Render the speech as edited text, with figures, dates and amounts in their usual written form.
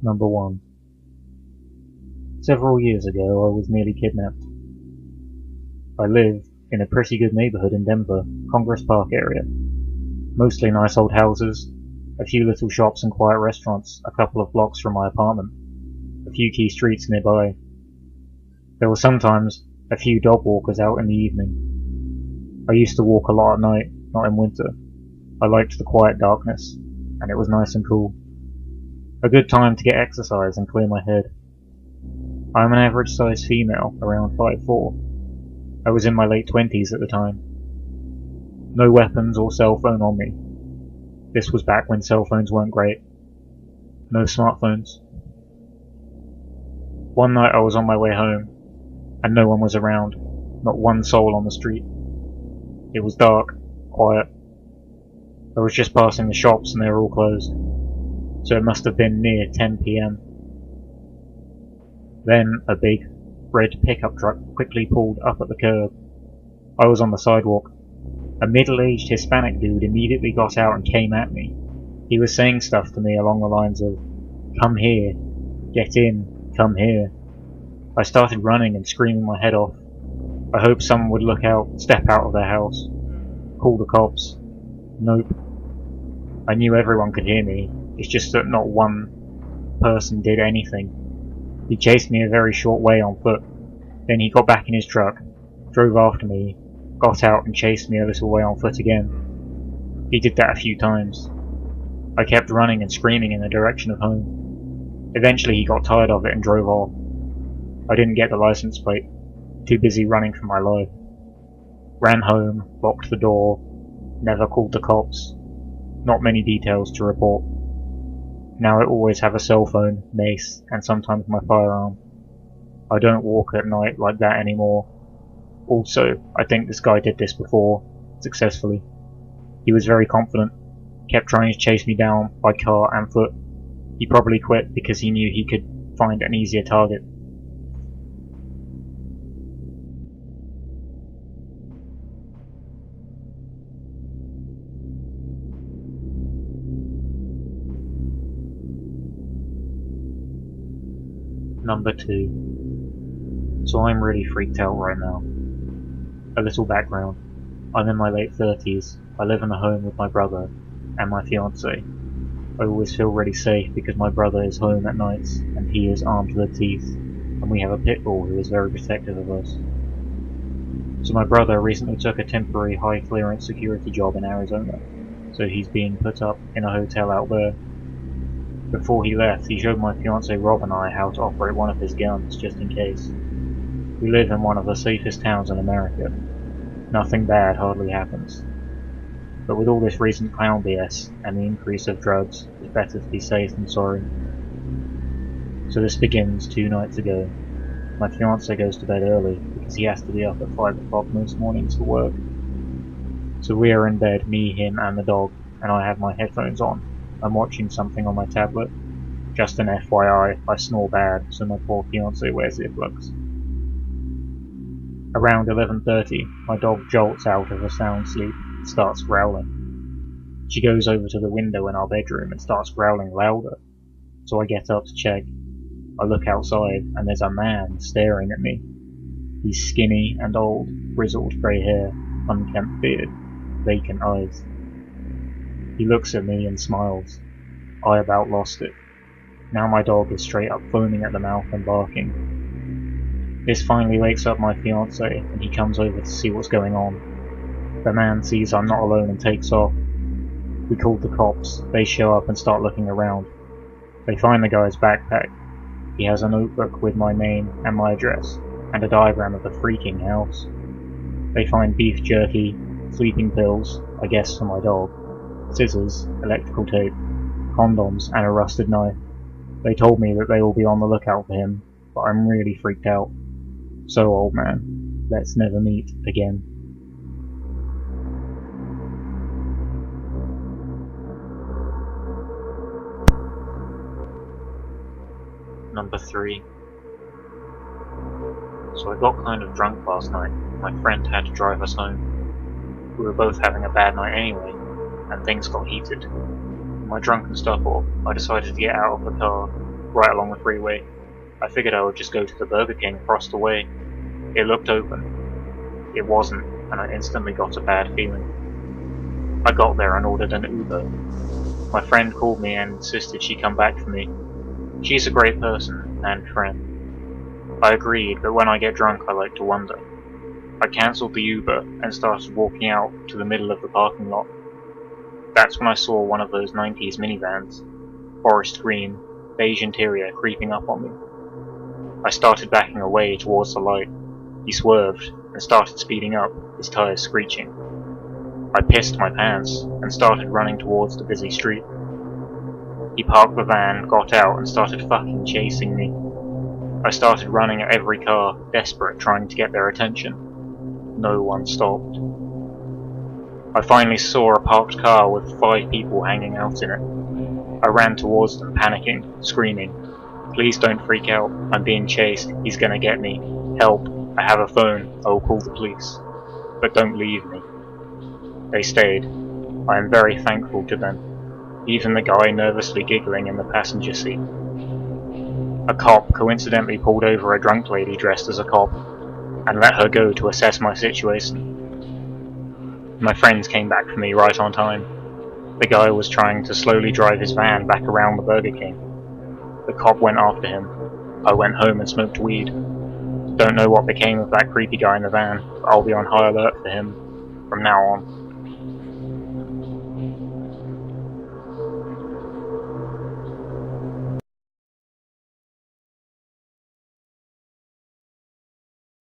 Number 1. Several years ago I was nearly kidnapped. I live in a pretty good neighborhood in Denver, Congress Park area. Mostly nice old houses, a few little shops and quiet restaurants a couple of blocks from my apartment, a few key streets nearby. There were sometimes a few dog walkers out in the evening. I used to walk a lot at night, not in winter. I liked the quiet darkness, and it was nice and cool. A good time to get exercise and clear my head. I'm an average-sized female, around 5'4". I was in my late 20s at the time. No weapons or cell phone on me. This was back when cell phones weren't great. No smartphones. One night I was on my way home, and no one was around, not one soul on the street. It was dark, quiet. I was just passing the shops and they were all closed, so it must have been near 10 PM. Then a big, red pickup truck quickly pulled up at the curb. I was on the sidewalk. A middle-aged Hispanic dude immediately got out and came at me. He was saying stuff to me along the lines of, "Come here, get in, come here." I started running and screaming my head off. I hoped someone would look out, step out of their house, call the cops. Nope. I knew everyone could hear me, it's just that not one person did anything. He chased me a very short way on foot, then he got back in his truck, drove after me, got out and chased me a little way on foot again. He did that a few times. I kept running and screaming in the direction of home. Eventually he got tired of it and drove off. I didn't get the license plate, too busy running for my life. Ran home, locked the door, never called the cops. Not many details to report. Now I always have a cell phone, mace, and sometimes my firearm. I don't walk at night like that anymore. Also, I think this guy did this before, successfully. He was very confident, kept trying to chase me down by car and foot. He probably quit because he knew he could find an easier target. Number 2. So I'm really freaked out right now. A little background. I'm in my late 30s. I live in a home with my brother and my fiancée. I always feel really safe because my brother is home at nights and he is armed to the teeth, and we have a pit bull who is very protective of us. So my brother recently took a temporary high clearance security job in Arizona, so he's being put up in a hotel out there. Before he left, he showed my fiancée Rob and I how to operate one of his guns, just in case. We live in one of the safest towns in America. Nothing bad hardly happens. But with all this recent clown BS and the increase of drugs, it's better to be safe than sorry. So this begins 2 nights ago. My fiancé goes to bed early because he has to be up at 5 o'clock most mornings for work. So we are in bed, me, him and the dog, and I have my headphones on. I'm watching something on my tablet. Just an FYI, I snore bad, so my poor fiancé wears earplugs. Around 11:30, my dog jolts out of a sound sleep and starts growling. She goes over to the window in our bedroom and starts growling louder, so I get up to check. I look outside, and there's a man staring at me. He's skinny and old, grizzled grey hair, unkempt beard, vacant eyes. He looks at me and smiles. I about lost it. Now my dog is straight up foaming at the mouth and barking. This finally wakes up my fiancé, and he comes over to see what's going on. The man sees I'm not alone and takes off. We called the cops. They show up and start looking around. They find the guy's backpack. He has a notebook with my name and my address, and a diagram of the freaking house. They find beef jerky, sleeping pills, I guess for my dog, scissors, electrical tape, condoms, and a rusted knife. They told me that they will be on the lookout for him, but I'm really freaked out. So, old man, let's never meet again. Number 3. So I got kind of drunk last night. My friend had to drive us home. We were both having a bad night anyway, and things got heated. My drunken stuff off, I decided to get out of the car. right along the freeway. I figured I would just go to the Burger King across the way. It looked open. It wasn't, and I instantly got a bad feeling. I got there and ordered an Uber. My friend called me and insisted she come back for me. She's a great person and friend. I agreed, but when I get drunk I like to wander. I cancelled the Uber and started walking out to the middle of the parking lot. That's when I saw one of those 90s minivans, forest green, beige interior, creeping up on me. I started backing away towards the light. He swerved and started speeding up, his tires screeching. I pissed my pants and started running towards the busy street. He parked the van, got out, and started fucking chasing me. I started running at every car, desperate, trying to get their attention. No one stopped. I finally saw a parked car with 5 people hanging out in it. I ran towards them, panicking, screaming, "Please don't freak out, I'm being chased, he's gonna get me. Help, I have a phone, I will call the police. But don't leave me." They stayed. I am very thankful to them. Even the guy nervously giggling in the passenger seat. A cop coincidentally pulled over a drunk lady dressed as a cop, and let her go to assess my situation. My friends came back for me right on time. The guy was trying to slowly drive his van back around the Burger King. The cop went after him. I went home and smoked weed. Don't know what became of that creepy guy in the van, but I'll be on high alert for him from now on.